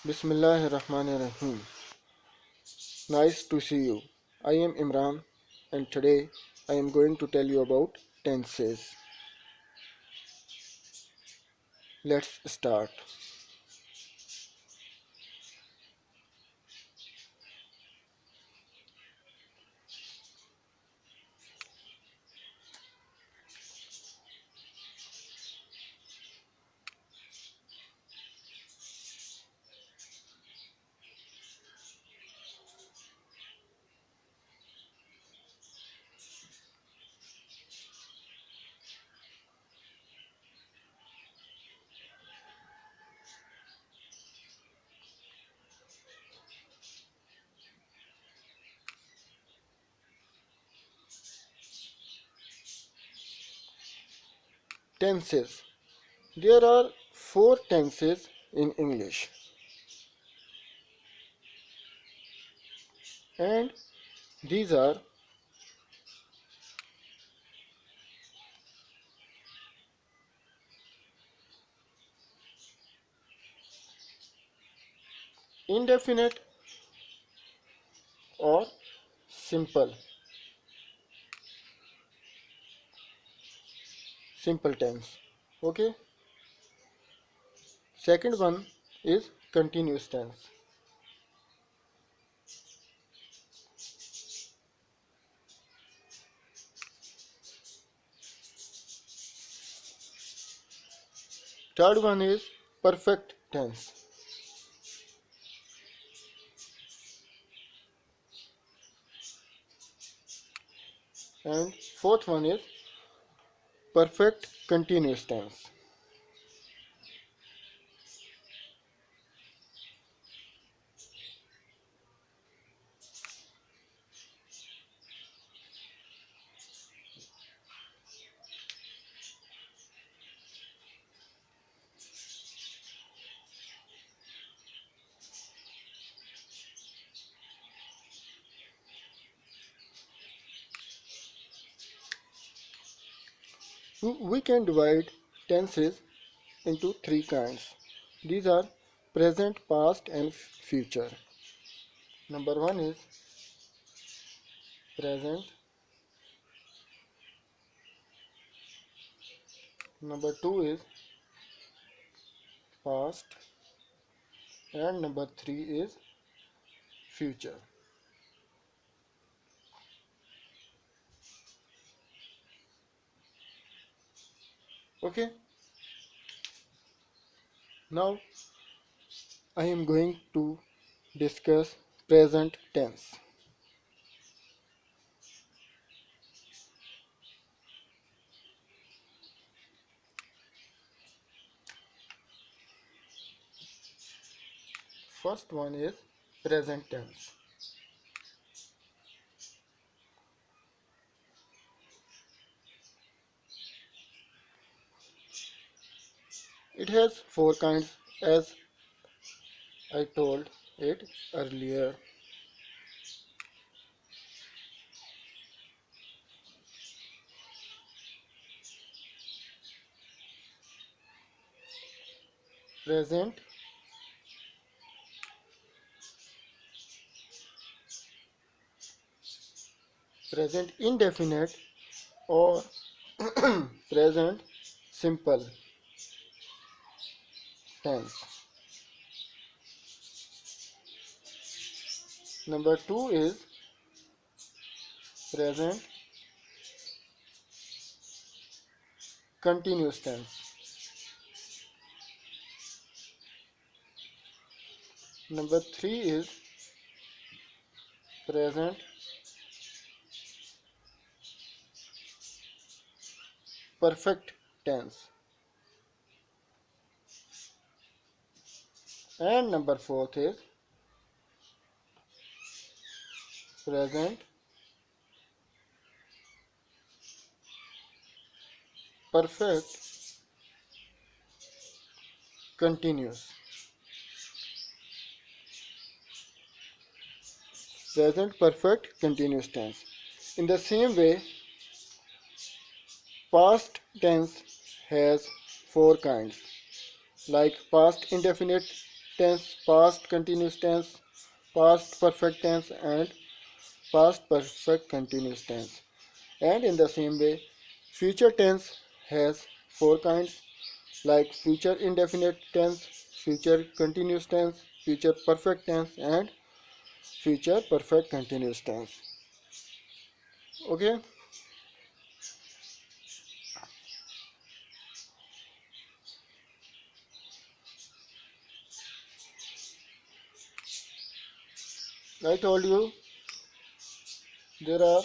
Bismillahirrahmanirrahim. Nice to see you. I am Imran and today I am going to tell you about tenses. Let's start. Tenses. There are 4 tenses in English, and these are indefinite or simple tense. Okay. Second one is continuous tense. Third one is perfect tense. And fourth one is perfect continuous tense. We can divide tenses into 3 kinds. These are present, past and future. Number 1 is present. Number 2 is past. And number 3 is future. Okay. Now I am going to discuss present tense. First one is present tense. It has 4 kinds as I told it earlier. Present, present indefinite or present simple tense. Number 2 is present continuous tense. Number 3 is present perfect tense. And number 4 is present perfect continuous. Present perfect continuous tense. In the same way, past tense has 4 kinds, like past indefinite, tense, past continuous tense, past perfect tense, and past perfect continuous tense. And in the same way, future tense has four kinds, like future indefinite tense, future continuous tense, future perfect tense, and future perfect continuous tense. Okay. I told you there are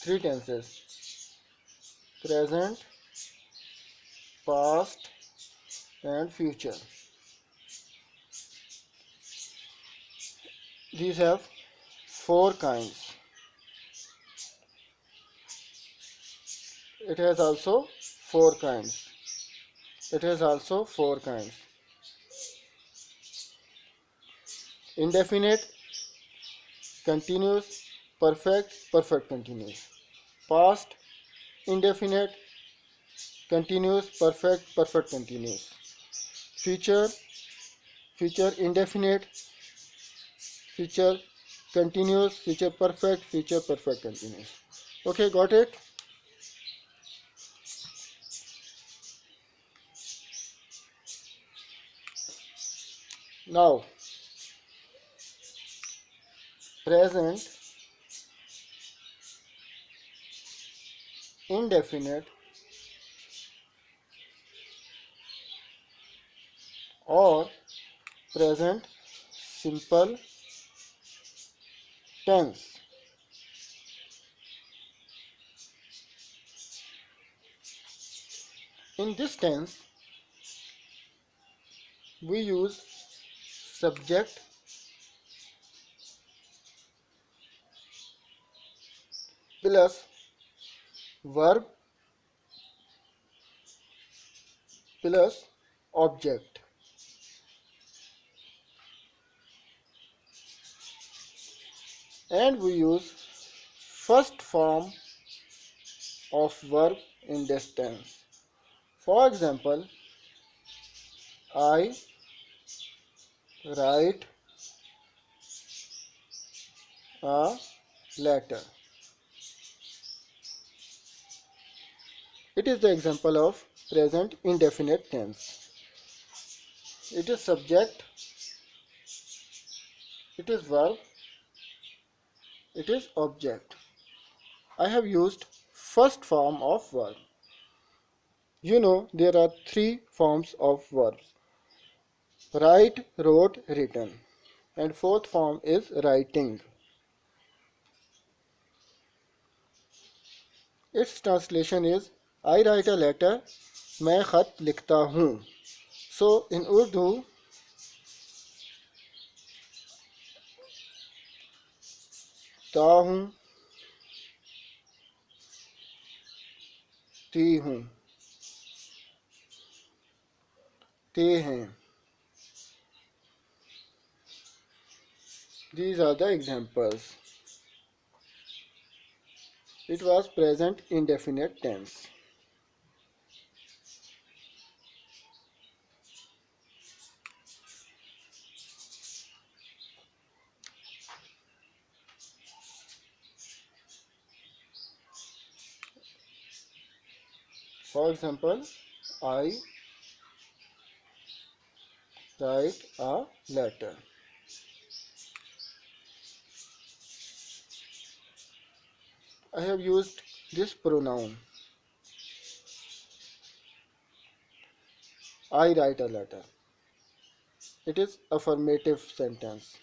three tenses: present, past, and future. These have four kinds. It has also four kinds. It has also four kinds. Indefinite, continuous, perfect, perfect continuous. Past, indefinite, continuous, perfect, perfect continuous. Future, future indefinite, future continuous, future perfect, future perfect continuous. Okay, got it? Now, present, indefinite, or present simple tense. In this tense, we use subject plus verb plus object. And we use first form of verb in this tense. For example, I write a letter. It is the example of present indefinite tense. It is subject, it is verb, it is object. I have used first form of verb. You know there are three forms of verbs: write, wrote, written, and fourth form is writing. Its translation is I write a letter, मैं खत लिखता हूँ. So in Urdu, ता हूँ, ती हूँ, ते हैं. These are the examples. It was present indefinite tense. For example, I write a letter. I have used this pronoun. I write a letter. It is affirmative sentence.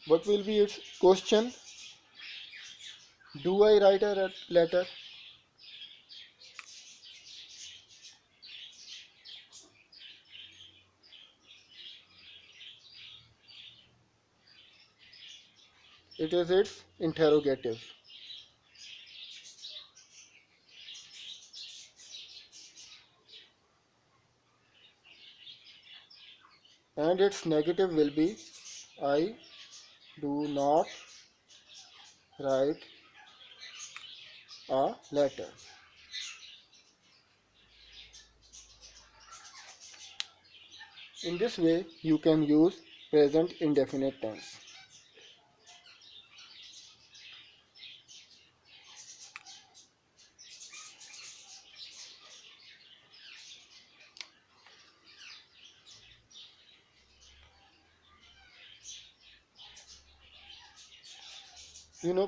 What will be its question? Do I write a letter? It is its interrogative. And its negative will be I do not write a letter. In this way, you can use present indefinite tense.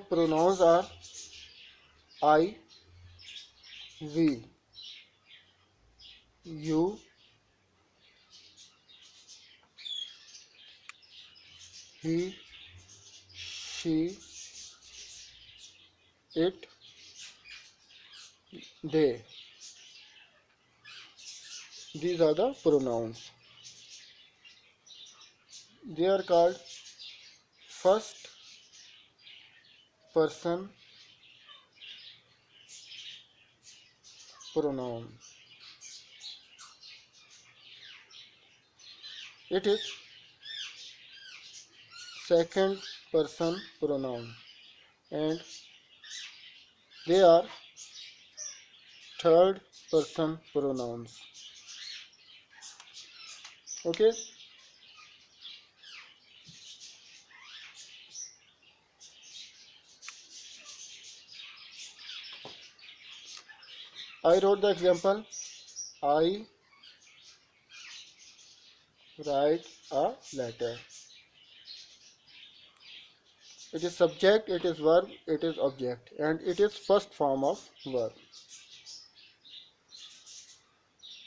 Pronouns are I, we, you, he, she, it, they. These are the pronouns. They are called first person pronoun. It is second person pronoun, and they are third person pronouns. Okay, I wrote the example. I write a letter. It is subject, it is verb, it is object, and it is first form of verb.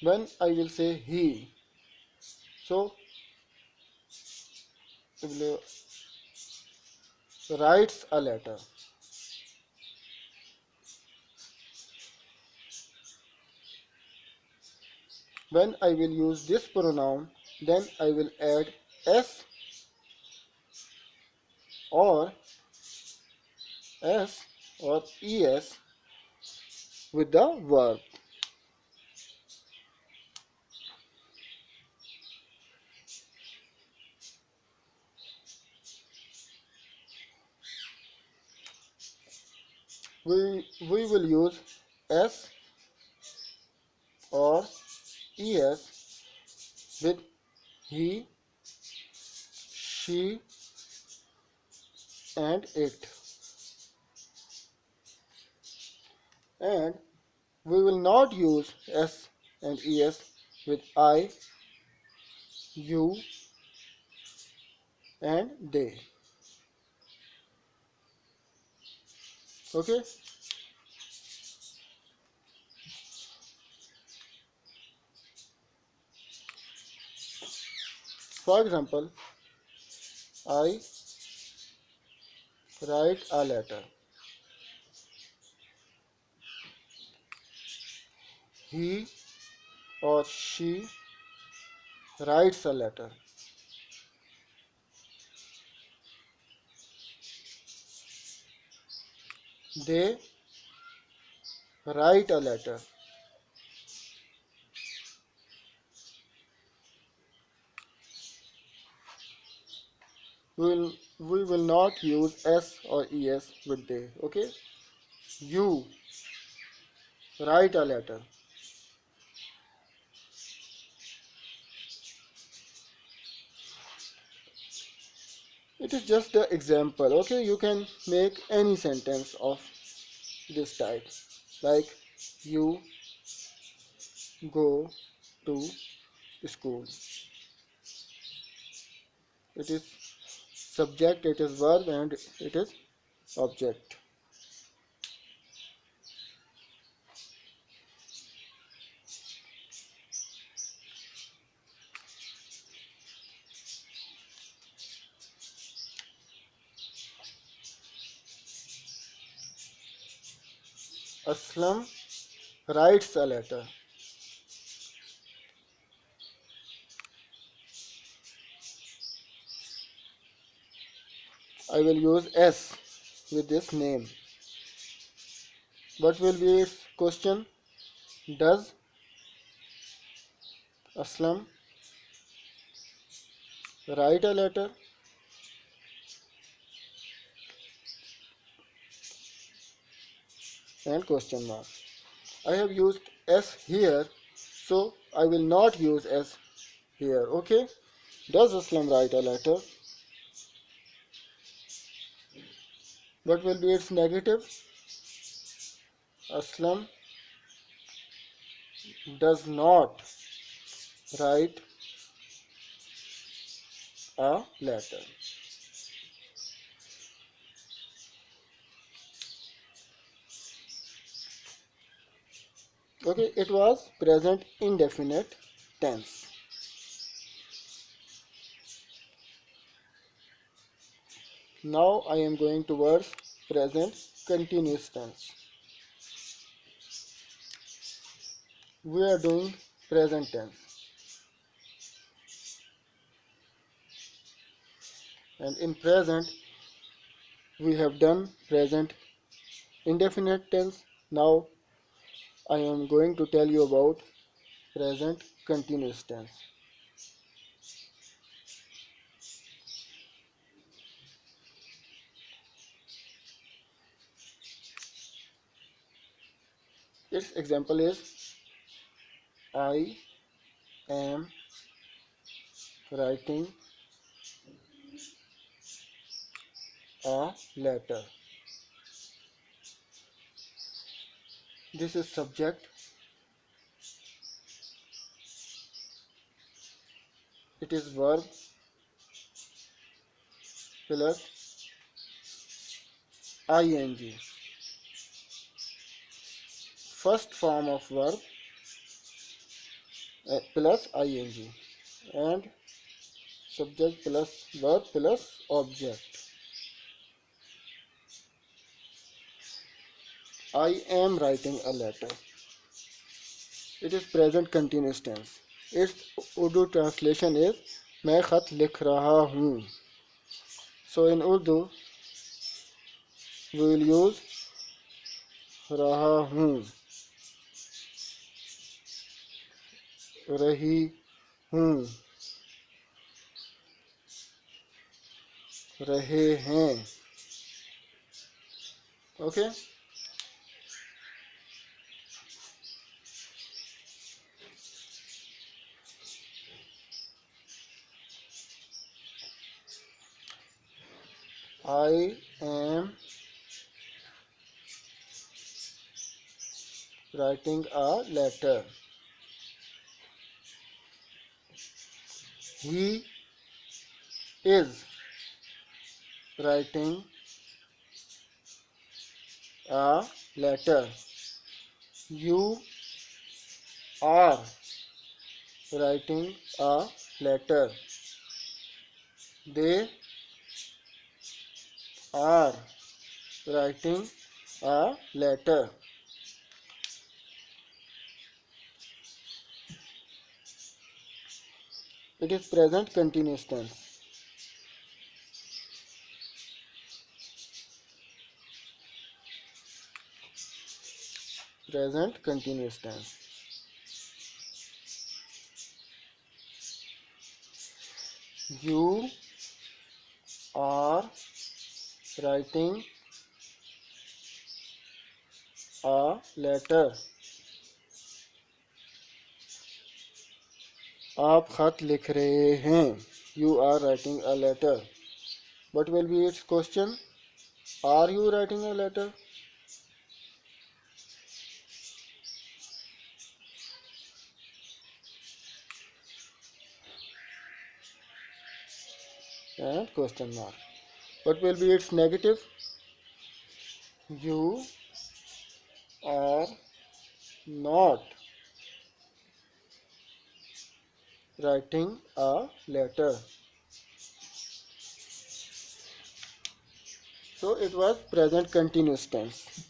When I will say he, so writes a letter. When I will use this pronoun, then I will add s or s or es with the verb. We will use s or es with he, she, and it. And we will not use s and es with I, you, and they. Okay. For example, I write a letter. He or she writes a letter. They write a letter. We will not use s or es with they. Okay. You write a letter. It is just an example. Okay, you can make any sentence of this type, like you go to school. It is subject, it is verb, and it is object. Aslam writes a letter. I will use S with this name. What will be its question? Does Aslam write a letter? And question mark. I have used S here, so I will not use S here. Okay. Does Aslam write a letter? What will be its negative? Aslam does not write a letter. Okay, it was present indefinite tense. Now I am going towards present continuous tense. We are doing present tense. And in present, we have done present indefinite tense. Now I am going to tell you about present continuous tense. Its example is I am writing a letter. This is subject. It is verb plus ing. First form of verb plus ing and subject plus verb plus object. I am writing a letter. It is present continuous tense. Its Urdu translation is मैं खत लिख रहा हूँ. So in Urdu we will use रहा हूँ, रही हूँ, रहे हैं. Okay. I am writing a letter. He is writing a letter. You are writing a letter. They are writing a letter. It is present continuous tense. Present continuous tense. You are writing a letter. आप खत लिख रहे हैं. You are writing a letter. What will be its question? Are you writing a letter? And question mark. What will be its negative? You are not writing a letter. So it was present continuous tense.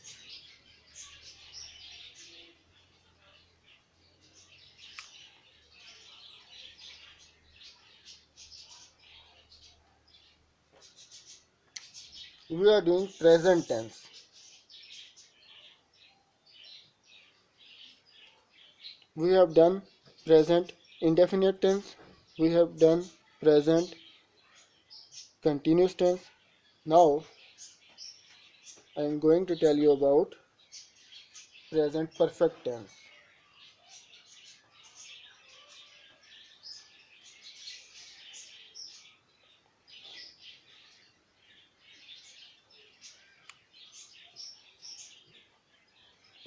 We are doing present tense. We have done present indefinite tense. We have done present continuous tense. Now I am going to tell you about present perfect tense.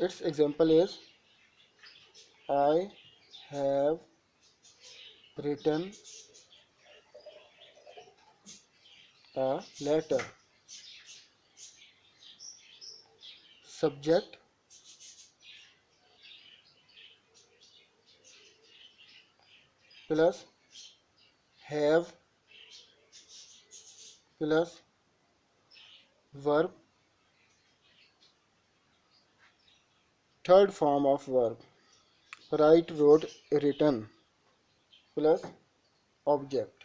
its example is I have written a letter. Subject plus have plus verb, third form of verb. Write, wrote, written plus object.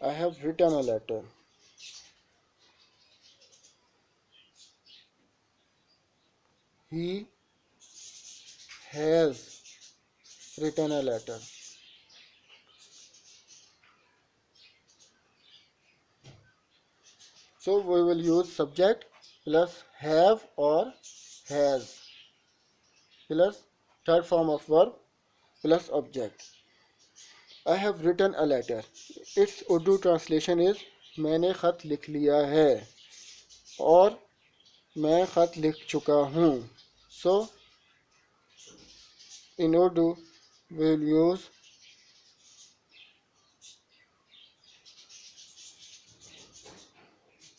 I have written a letter. He has written a letter. So we will use subject plus have or has plus third form of verb plus object. I have written a letter. Its Urdu translation is मैंने खत लिख लिया है और मैं खत लिख चुका हूँ. So in Urdu we will use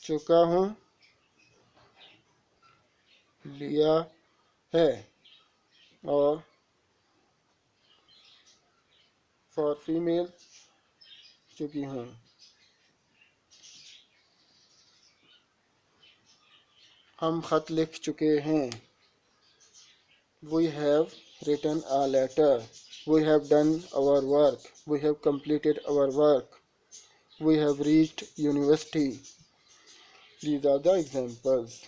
चुका हूँ, लिया है और for female चुकी हूँ. हम खत लिख चुके हैं. We have written a letter. We have done our work. We have completed our work. We have reached university. These are the examples.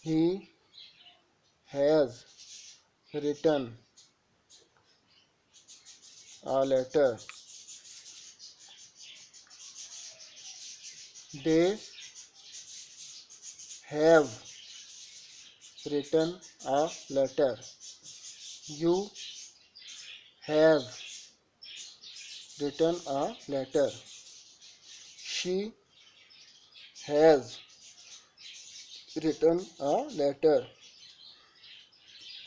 He has written a letter. They have written a letter. You have written a letter. She has written a letter.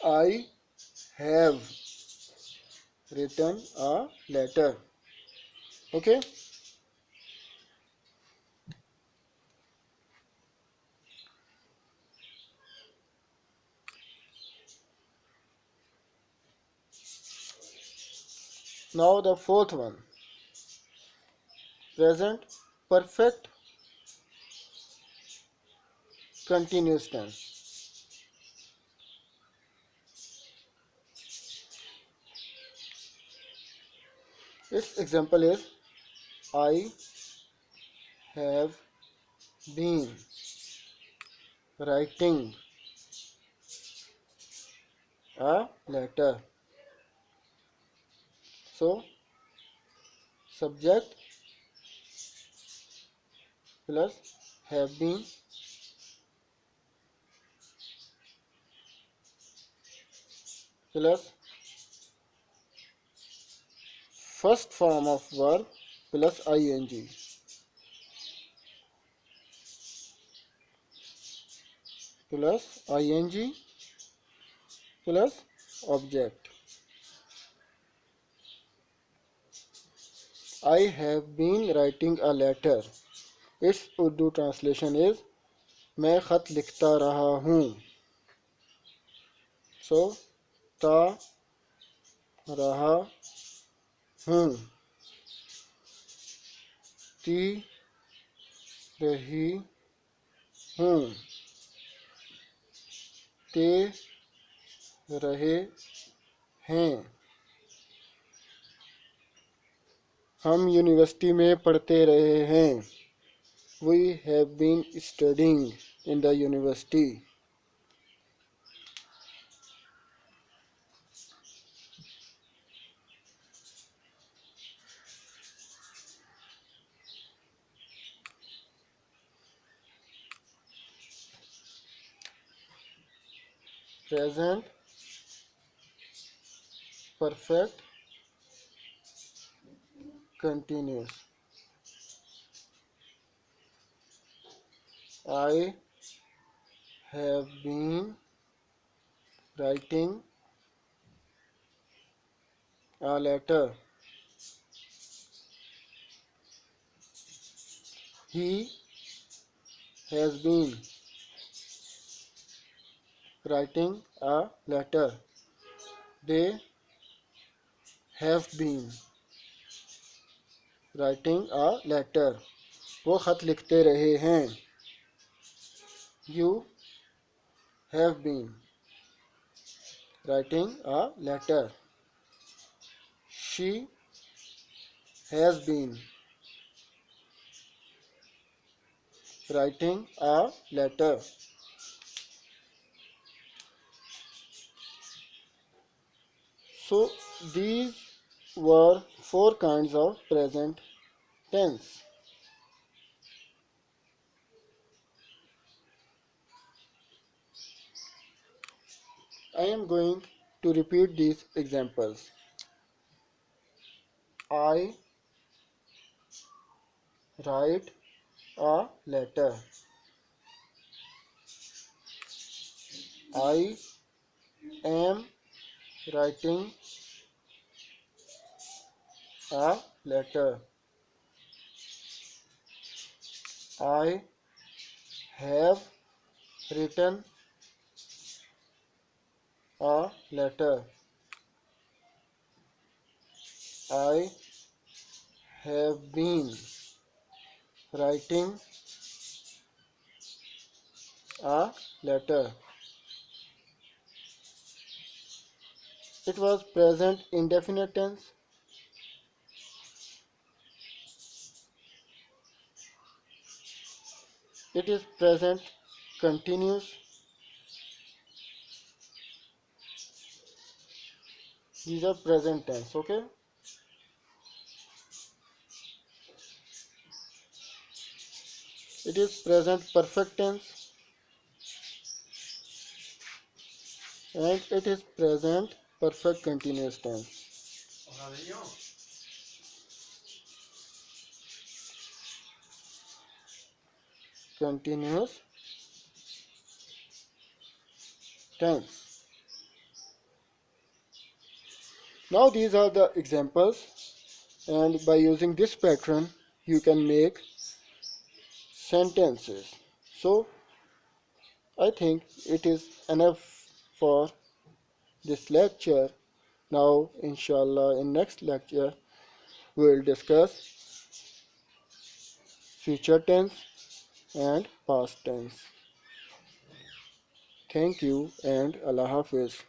I have written a letter. Okay. Now the fourth one. Present perfect continuous tense. Its example is I have been writing a letter. So subject plus have been plus first form of verb plus ing plus ing plus object. I have been writing a letter. Its Urdu translation is मैं खत लिखता रहा हूँ. So ता रहा हूँ, ती रही हूँ, ते रहे हैं. हम यूनिवर्सिटी में पढ़ते रहे हैं. We have been studying in the university. present perfect continuous. I have been writing a letter. He has been writing a letter. They have been writing a letter. वो खत लिखते रहे हैं. You have been writing a letter. She has been writing a letter. So these were four kinds of present tense. I am going to repeat these examples. I write a letter. I am writing a letter. I have written a letter. I have been writing a letter. It was present indefinite tense. It is present continuous. These are present tense, okay? It is present perfect tense and it is present perfect continuous tense. Continuous tense. Now these are the examples, and by using this pattern you can make sentences. So I think it is enough for this lecture. Now inshallah in next lecture we will discuss future tense and past tense. Thank you and Allah Hafiz.